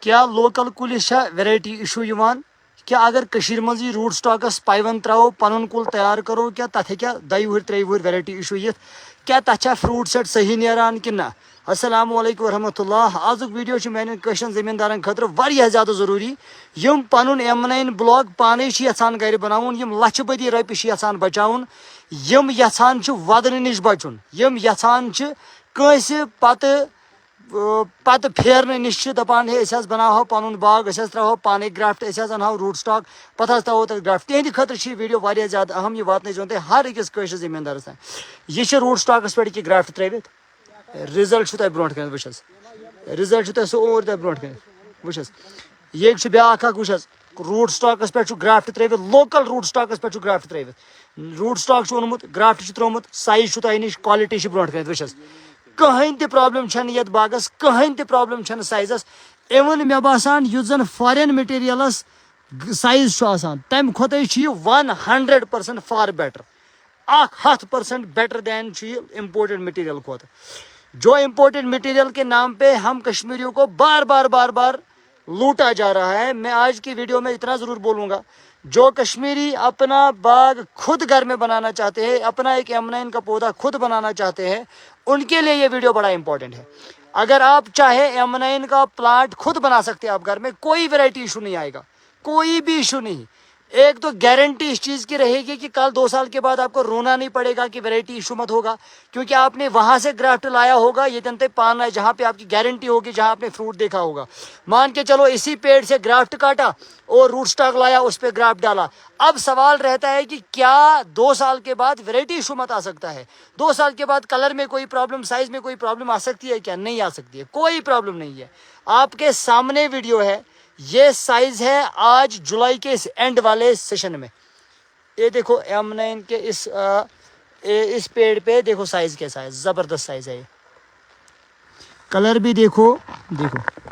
کیا لوکل کُلِس چھا ویرایٹی ایشو یِوان کیا اگر کشیر مز یہ روٹ سٹاکس پیون ترو پن کل تیار کرو کیا تک ہیٚکیا دۄیہِ وُہٕرۍ ترٛیٚیہِ وُہٕرۍ ویرایٹی ایشو یِتھ کیا تتھ چھا فروٹ سیٹ صحیح نیران کِنہٕ نہ السلام علیکم ورحمۃ اللہ آزُک ویڈیو چھُ میانٮ۪ن کٲشرٮ۪ن زمیٖندارن خٲطرٕ واریاہ زیادٕ ضروٗری یِم پنُن M9 بلاگ پانے چھِ یژھان گرِ بناوُن یِم لچھِ بٔدی رۄپیہِ چھِ یژھان بچاوُن یِم یژھان چھِ وَدنہٕ نِش بچُن یِم یژھان چھِ کٲنٛسہِ پتہٕ پھیرنہٕ نِش چھِ دپان ہے أسۍ حظ بناوہو پنُن باغ أسۍ حظ تراوہو پانے گرافٹ أسۍ حظ انہو روٹ سٹاک پتہٕ حظ تھاوو تتھ گرافٹ تہنٛدِ خٲطرٕ چھِ یہِ ویڈیو واریاہ زیادٕ اہم یہِ واتنٲیزیٚون تُہۍ ہر أکِس کٲشرِس زمیٖندارس تام یہِ چھِ روٹ سٹاکس پٮ۪ٹھ یہِ گرافٹ ترٲوِتھ رِزلٹ چھُ تۄہہِ برونٛٹھ کَنہِ وٕچھ حظ رِزلٹ چھُ تۄہہِ سورُے تۄہہِ برونٛٹھ کَنہِ وٕچھ حظ ییٚتہِ چھُ بیاکھ اکھ وٕچھ حظ روٹ سٹاکس پٮ۪ٹھ چھُ گرافٹ ترٲوِتھ لوکل روٹ سٹاکس پٮ۪ٹھ چھُ گرافٹ ترٲوِتھ روٹ سٹاک چھُ اوٚنمُت گرافٹ چھُ تروومُت سایز چھُ تۄہہِ نِش کالٹی چھِ برونٛٹھ کَنہِ وٕچھ حظ کٕہٕنۍ تہِ پرابلم چھنہٕ یتھ باغس کٕہٕنۍ تہِ پرابلم چھنہٕ سایزس اِوٕن مےٚ باسان یُس زن فارین مٹیریلس سایز چھُ آسان تمہِ کھۄتَے چھُ یہِ 100% فار بیٹر 100% بیٹر دین چھُ یہِ امپورٹڈ مٹیریل کھۄتہٕ جو امپورٹڈ مٹیریل کے نام پہ ہم کشمیریوں کو بار بار لوٹا جا رہا ہے میں آج کی ویڈیو میں اتنا ضرور بولوں گا جو کشمیری اپنا باغ خود گھر میں بنانا چاہتے ہیں اپنا ایک M9 کا پودا خود بنانا چاہتے ہیں ان کے لیے یہ ویڈیو بڑا امپورٹنٹ ہے اگر آپ چاہے M9 کا پلانٹ خود بنا سکتے ہیں آپ گھر میں کوئی ویرائٹی ایشو نہیں آئے گا کوئی بھی ایشو نہیں ایک تو گارنٹی اس چیز کی رہے گی کہ کل 2 سال کے بعد آپ کو رونا نہیں پڑے گا کہ ویرائٹی ایشو مت ہوگا کیونکہ آپ نے وہاں سے گرافٹ لایا ہوگا یہ تنتے پانا ہے جہاں پہ آپ کی گارنٹی ہوگی جہاں آپ نے فروٹ دیکھا ہوگا مان کے چلو اسی پیڑ سے گرافٹ کاٹا اور روٹ سٹاک لایا اس پہ گرافٹ ڈالا اب سوال رہتا ہے کہ کیا 2 سال کے بعد ویرائٹی ایشو مت آ سکتا ہے 2 سال کے بعد کلر میں کوئی پرابلم سائز میں کوئی پرابلم آ سکتی ہے کیا نہیں آ سکتی ہے کوئی پرابلم نہیں ہے آپ کے سامنے ویڈیو ہے یہ سائز ہے آج جولائی کے اس اینڈ والے سیشن میں یہ دیکھو M9 کے اس پیڑ پہ دیکھو سائز کیسا ہے زبردست سائز ہے یہ کلر بھی دیکھو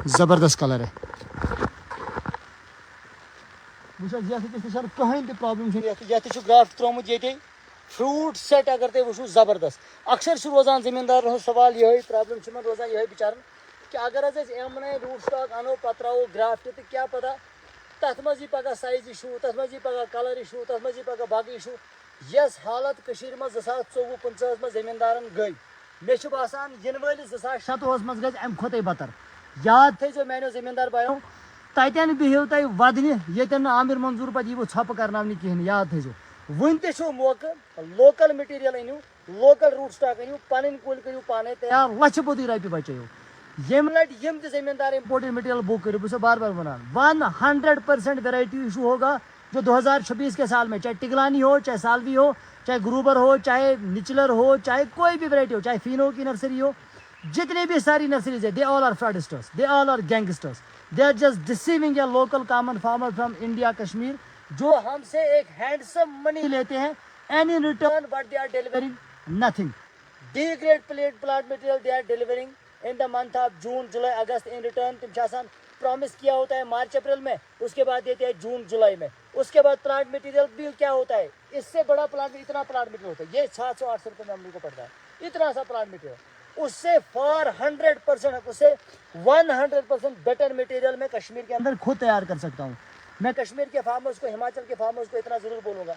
زبردست کلر ہے کہیں تہ پرابلم یہ گرافٹ ترومت یہ فروٹ سیٹ اگر تھی وچھو زبردست اکثر روزان زمیندار سوال یہ پرابلم روزان یہ بچارن کہ اگر M9 روٹ سٹاک انو پتہ تراو گرافٹ تو کیا پتہ تر مز پگہ سائز ایشو تر مز پگہ کلر ایشو تر مز پگہ باقی ایشو یس حالت کشیر مز 2024-25 مز زمیندارن گئی مے باسان ین ولس 2027 مز گژھِ امہ کھۄتہٕ بدتر یاد تھٲیزیو میانیو زمیندار بایو تتین بہو تُہۍ ودنہِ ییٚتٮ۪ن نہٕ عامر منظور پتہٕ ییٖوٕ ژھۄپہٕ کرناونہِ کِہیٖنۍ یاد تھٲیزیو وُنہِ تہِ چھُو موقعہٕ لوکل مٹیریل أنِو لوکل روٹ سٹاک أنِو پنٕنۍ کُلۍ کٔرِو پانے تیار لچھِ بوٚدٕے رۄپیہِ بچٲیِو ییٚمہِ لٹہِ یِم تہِ زمیندار امپورٹڈ مٹیریل بک کٔرِو بہٕ چھُسو بار بار ونان 100% ویرائٹی ایشو ہوگا جو 2026 کے سال میں چاہے ٹگلانی ہو چاہے سالوی ہو چاہے گروبر ہو چاہے نچلر ہو چاہے کوئی بھی ویرائٹی ہو چاہے فینو کی نرسری ہو جتنی بھی ساری نرسریز ہے they all are fraudsters they all are gangsters they are just deceiving a local common farmer from India Kashmir جو ہم سے ایک ہینڈسم منی لیتے ہیں and in return but they are delivering nothing D grade plant material they are delivering in the month of June July August in return تم promise کیا ہوتا ہے مارچ اپریل میں اس کے بعد دیتے ہیں جون جولائی میں اس کے بعد پلانٹ مٹیریل بھی کیا ہوتا ہے اس سے بڑا پلانٹ اتنا پلانٹ مٹیریل ہوتا ہے یہ 700-800 روپے میں ہم لوگ کو پڑتا ہے اتنا سا پلانٹ مٹیریل اس سے فار 100% اس سے 100% بیٹر مٹیریل میں کشمیر کے اندر خود تیار کر سکتا ہوں میں کشمیر کے فارمرز کو ہماچل کے فارمرز کو اتنا ضرور بولوں گا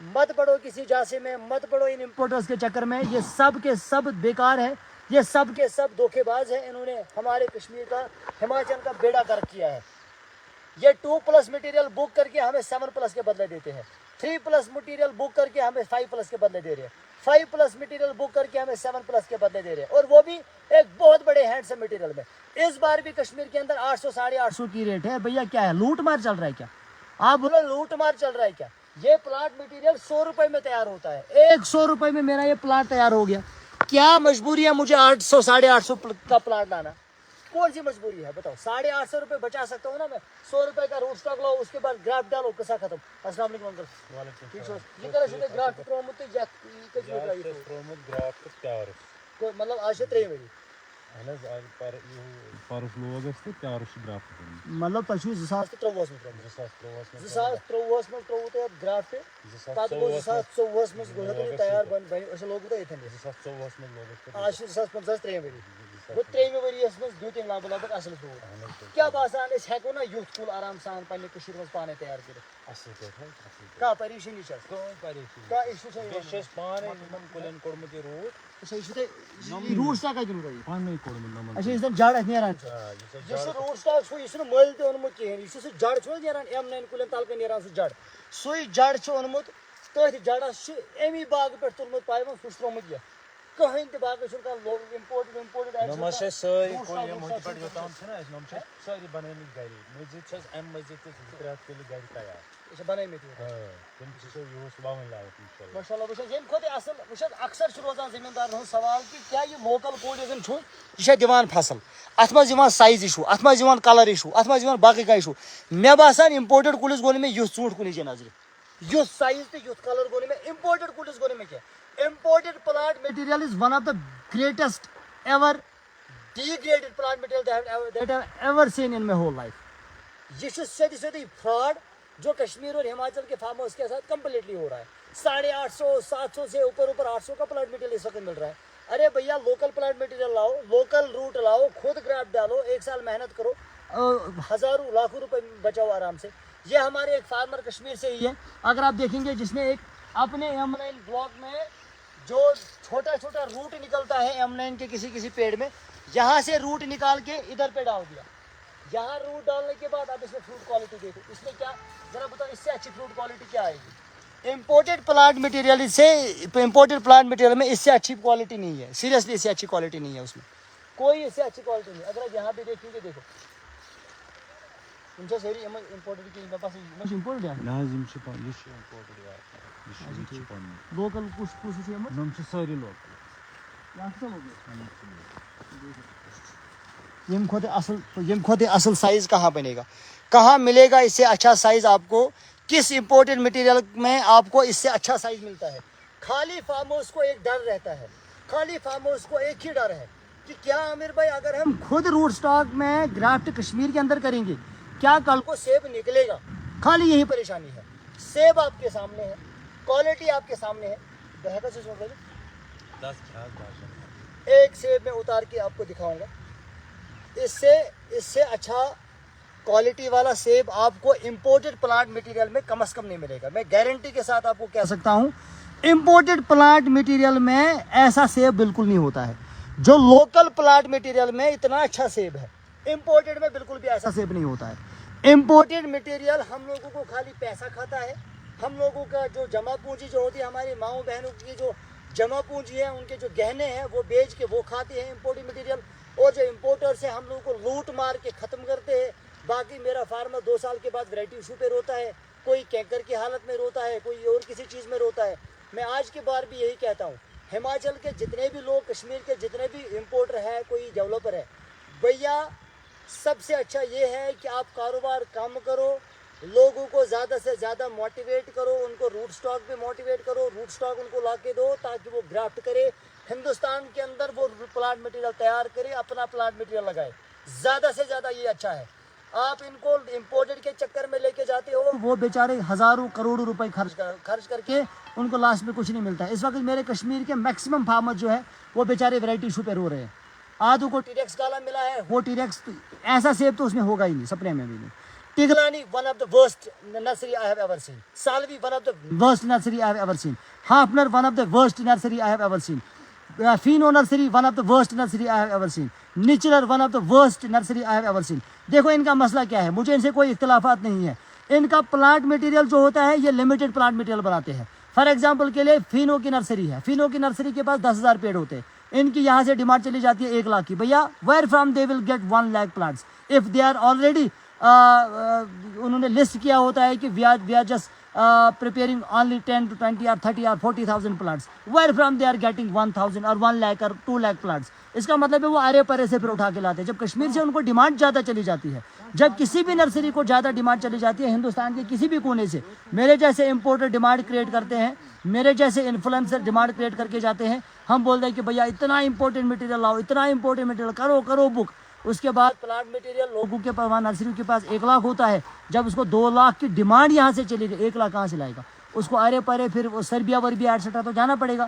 مت پڑو کسی جاسے میں مت پڑو ان امپورٹرز کے چکر میں یہ سب کے سب بیکار ہے یہ سب کے سب دھوکے باز ہیں انہوں نے ہمارے کشمیر کا ہماچل کا بیڑا گرک کیا ہے یہ 2+ مٹیریل بک کر کے ہمیں 7+ کے بدلے دیتے ہیں 3+ مٹیریل بک کر کے ہمیں 5+ کے بدلے دے رہے ہیں 5+ مٹیریل بک کر کے ہمیں 7+ کے بدلے دے رہے ہیں اور وہ بھی ایک بہت بڑے ہینڈسم مٹیریل میں اس بار بھی کشمیر کے اندر 800-850 کی ریٹ ہے بھیا کیا ہے لوٹ مار چل رہا ہے کیا آپ بولو لوٹ مار چل رہا ہے کیا یہ پلانٹ مٹیریل 100 روپے میں تیار ہوتا ہے 100 روپے میں میرا یہ پلانٹ تیار ہو گیا کیا مجبوری ہے مجھے 800-850 کا پلانٹ لانا کون سی مجبوری ہے بتاؤ 850 روپے بچا سکتا ہوں نا میں 100 روپے کا روٹ سٹاک لاؤ اس کے بعد گرافٹ ڈالو قصہ ختم السلام علیکم انکل یہ کرے چھو گرافٹ ترومت مطلب آج 3 ؤری مطلب تۄہہِ چھُو 2023 منٛز ترووُ تۄہہِ اَتھ گرافٹ پتہٕ گوٚو 2024 منٛز گوٚو تۄہہِ تیار أسۍ لوگوُ تۄہہِ ییٚتھٮ۪ن آز چھُ 2025 3 ؤری وہ 3 ؤریس مز دیت لگ بھگ اصل فروٹ کیا باسان أسۍ ہٮ۪کو نا یُتھ کُل آرام سان پننہِ کٔشیٖرِ منٛز پانے تیار کٔرِتھ اصل پٲٹھۍ حظ اصل کانٛہہ پریشٲنی چھِ کانٛہہ اِشوٗ چھا بیٚیہِ چھِ أسۍ پانے یِمن کُلٮ۪ن کوٚڑمُت یہِ روٗٹ اچھا یہِ چھُو تۄہہِ روٗٹ سٹاک کتہِ اوٚنوٕ تۄہہِ پانے کوٚڑمُت یِمن اچھا یُس زن جڑ اَتھ نیران چھُ یہِ چھُ روٗٹ سٹاک سُہ یہِ چھُنہٕ مٔلۍ تہِ اوٚنمُت کِہیٖنۍ یہِ چھُ سُہ جڑ چھُ حظ نیران M9 کُلٮ۪ن تلہٕ کَنۍ نیران سُہ جڑ سُے جڑ چھُ اوٚنمُت تٔتھۍ جڑس چھُ امی باغہٕ پٮ۪ٹھ تُلمُت پایہِ منٛز سُہ چھُ ترٛوومُت یہِ کٕہٕنۍ تہِ باقٕے چھُنہٕ کانٛہہ اِمپورٹڈ یِم ٲسۍ اَسہِ سٲری کُلۍ یِم ہُتہِ پٮ۪ٹھ یوٚتام چھِنہ اَسہِ یِم چھِ سٲری بنٲومٕتۍ گری مٔزیٖد چھِ اَسہِ اَمہِ مٔزیٖد تہِ 2-3 ہَتھ کُلۍ گرِ تیار یہِ چھِ بنٲومٕتۍ تِم چھِ سُہ یِہُس وَوٕنۍ لایق اِنشاء اللہ ماشاء اللہ وٕچھ حظ ییٚمہِ کھۄتہٕ اَصٕل وٕچھ حظ اکثر چھُ روزان زٔمیٖندارن ہُنٛد سوال کہِ کیٛاہ یہِ لوکل کُل یُس زن چھُ یہِ چھا دِوان فصل اَتھ منٛز یِوان سایز اِشوٗ اَتھ منٛز یِوان کلر اِشوٗ اَتھ منٛز یِوان باقٕے کانٛہہ اِشوٗ مےٚ باسان اِمپورٹڈ کُلِس گوٚو نہٕ مےٚ یُتھ ژوٗنٛٹھ کُنِچ نظرِ یُتھ سایز تہٕ یُتھ کلر گوٚو نہٕ مےٚ اِمپورٹڈ کُلِس گوٚو نہٕ مےٚ کینٛہہ imported plant material is one of the greatest ever degraded plant material that have ever seen in my whole life یہ سیدھی سیدھی فراڈ جو کشمیر اور ہماچل کے فارمرز کے ساتھ کمپلیٹلی ہو رہا ہے 850-700 سے اوپر 800 کا پلانٹ مٹیریل اس وقت مل رہا ہے ارے بھیا لوکل پلانٹ مٹیریل لاؤ لوکل روٹ لاؤ خود گرافٹ ڈالو 1 سال محنت کرو ہزاروں لاکھوں روپے بچاؤ آرام سے یہ ہمارے ایک فارمر کشمیر سے ہی ہے اگر آپ دیکھیں گے جس نے ایک اپنے M9 بلاک میں جو چھوٹا چھوٹا روٹ نکلتا ہے M9 کے کسی پیڑ میں یہاں سے روٹ نکال کے ادھر پہ ڈال دیا یہاں روٹ ڈالنے کے بعد اب اس میں فروٹ کوالٹی دیکھو اس میں کیا ذرا بتاؤ اس سے اچھی فروٹ کوالٹی کیا آئے گی امپورٹڈ پلانٹ مٹیریل میں اس سے اچھی کوالٹی نہیں ہے سیریسلی اس سے اچھی کوالٹی نہیں ہے اس میں کوئی اس سے اچھی کوالٹی نہیں اگر آپ یہاں پہ دیکھیں گے دیکھو ان سے ساری امپورٹڈ کی میرے پاس امپورٹڈ ہے لوکل کچھ ہے ساری لوکل یم کھوتے اصل سائز کہاں بنے گا کہاں ملے گا اس سے اچھا سائز آپ کو کس امپورٹڈ مٹیریل میں آپ کو اس سے اچھا سائز ملتا ہے خالی فارمرز کو ایک ڈر رہتا ہے خالی فارمرز کو ایک ہی ڈر ہے کہ کیا عامر بھائی اگر ہم خود روٹ سٹاک میں گرافٹ کشمیر کے اندر کریں گے کیا کل کو سیب نکلے گا خالی یہی پریشانی ہے سیب آپ کے سامنے ہے کوالٹی آپ کے سامنے ہے ایک سیب میں اتار کے آپ کو دکھاؤں گا اس سے اچھا کوالٹی والا سیب آپ کو امپورٹڈ پلانٹ مٹیریل میں کم از کم نہیں ملے گا میں گارنٹی کے ساتھ آپ کو کہہ سکتا ہوں امپورٹڈ پلانٹ مٹیریل میں ایسا سیب بالکل نہیں ہوتا ہے جو لوکل پلانٹ مٹیریل میں اتنا اچھا سیب ہے امپورٹڈ میں بالکل بھی ایسا سیب نہیں ہوتا ہے امپورٹڈ مٹیریل ہم لوگوں کو خالی پیسہ کھاتا ہے ہم لوگوں کا جو جمع پونجی جو ہوتی ہے ہماری ماؤں بہنوں کی جو جمع پونجی ہے ان کے جو گہنے ہیں وہ بیچ کے وہ کھاتے ہیں امپورٹڈ مٹیریل اور جو امپورٹرس ہیں ہم لوگوں کو لوٹ مار کے ختم کرتے ہیں باقی میرا فارمر 2 سال کے بعد ویرائٹی ایشو پہ روتا ہے کوئی کینکر کی حالت میں روتا ہے کوئی اور کسی چیز میں روتا ہے میں آج کے بار بھی یہی کہتا ہوں ہماچل کے جتنے بھی لوگ کشمیر کے جتنے بھی امپورٹر ہے کوئی ڈیولپر ہے بھیا سب سے اچھا یہ ہے کہ آپ کاروبار کم کرو لوگوں کو زیادہ سے زیادہ موٹیویٹ کرو ان کو روٹ سٹاک پہ موٹیویٹ کرو روٹ سٹاک ان کو لا کے دو تاکہ وہ گرافٹ کرے ہندوستان کے اندر وہ پلانٹ مٹیریل تیار کرے اپنا پلانٹ مٹیریل لگائے زیادہ سے زیادہ یہ اچھا ہے آپ ان کو امپورٹڈ کے چکر میں لے کے جاتے ہو وہ بیچارے ہزاروں کروڑوں روپے خرچ کر کے ان کو لاسٹ میں کچھ نہیں ملتا ہے اس وقت میرے کشمیر کے میکسیمم فارمر جو ہے وہ بیچارے ویرائٹی ایشو پہ رو رہے ہیں آدھوں کو ٹیریکس گالا ملا ہے وہ ٹیریکس ایسا سیب تو اس میں ہوگا ہی نہیں سپنے میں بھی نہیں Tagliani one of the worst nursery I have ever seen Salvi one of the worst nursery I have ever seen Hafner one of the worst nursery I have ever seen Fino nursery one of the worst nursery I have ever seen natural one of the worst nursery I have ever seen دیکھو ان کا مسئلہ کیا ہے مجھے ان سے کوئی اختلافات نہیں ہے ان کا پلانٹ مٹیریل جو ہوتا ہے یہ لمیٹڈ پلانٹ مٹیریل بناتے ہیں فار ایگزامپل کے لیے فینو کی نرسری ہے فینو کی نرسری کے پاس 10,000 پیڑ ہوتے ہیں ان کی یہاں سے ڈیمانڈ چلی جاتی ہے 1 لاکھ کی بھیا where from they will get 1 lakh plants of they are already انہوں نے لسٹ کیا ہوتا ہے کہ we are just preparing only 10 to 20 or 30 or 40,000 plants where from they are getting 1,000 or 1 lakh or 2 lakh plants اس کا مطلب ہے وہ آرے پرے سے پھر اٹھا کے لاتے ہیں جب کشمیر سے ان کو ڈیمانڈ زیادہ چلی جاتی ہے جب کسی بھی نرسری کو زیادہ ڈیمانڈ چلی جاتی ہے ہندوستان کے کسی بھی کونے سے میرے جیسے امپورٹر ڈیمانڈ کریٹ کرتے ہیں میرے جیسے انفلوئنسر ڈیمانڈ کریٹ کر کے جاتے ہیں ہم بولتے ہیں کہ بھیا اتنا امپورٹنٹ مٹیریل لاؤ اتنا امپورٹنٹ مٹیریل کرو بک اس کے بعد پلانٹ مٹیریل لوگوں کے پاس نرسری کے پاس 1 لاکھ ہوتا ہے جب اس کو 2 لاکھ کی ڈیمانڈ یہاں سے چلی گئی 1 لاکھ کہاں سے لائے گا اس کو آرے پرے پھر وہ سربیا وربیا ایٹسٹرا تو جانا پڑے گا